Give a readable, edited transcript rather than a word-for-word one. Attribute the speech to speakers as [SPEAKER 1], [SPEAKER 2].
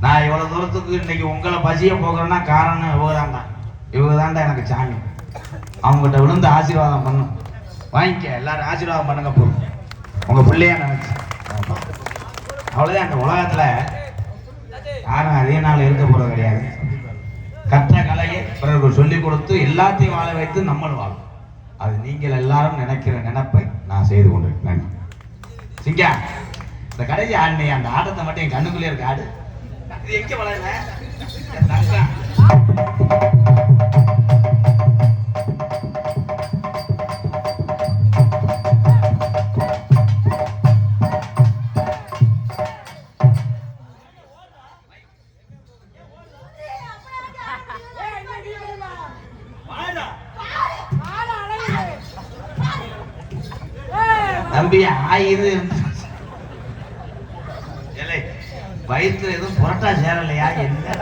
[SPEAKER 1] நான் இவ்வளவு தூரத்துக்கு இன்னைக்கு உங்களை பசிய போகிறேன்னா காரணம் இவங்க தான்டா எனக்கு சாமி. அவங்ககிட்ட விழுந்து ஆசீர்வாதம் பண்ணும். வாங்கிக்க, எல்லாரும் ஆசீர்வாதம் பண்ணுங்க போ. உங்க பிள்ளையா நினைச்சு அவ்வளவுதான். அந்த உலகத்துல யாரும் அதே நாள் இருக்க போறது கிடையாது. கற்ற கலையை பிறகு சொல்லிக் கொடுத்து எல்லாத்தையும் வாழ வைத்து நம்மளும் வாழும். அது நீங்கள் எல்லாரும் நினைக்கிற நினைப்பை நான் செய்து கொண்டிருக்கேன். சிங்கா, இந்த கடைசி ஆடு அந்த ஆட்டத்தை மட்டும் என் கண்ணுக்குள்ளே இருக்க ஆடு. இது எங்க வளர்ல தம்பி ஆயுது வயிற்றுல எதுவும் புரட்டா சேரலையா? என்ன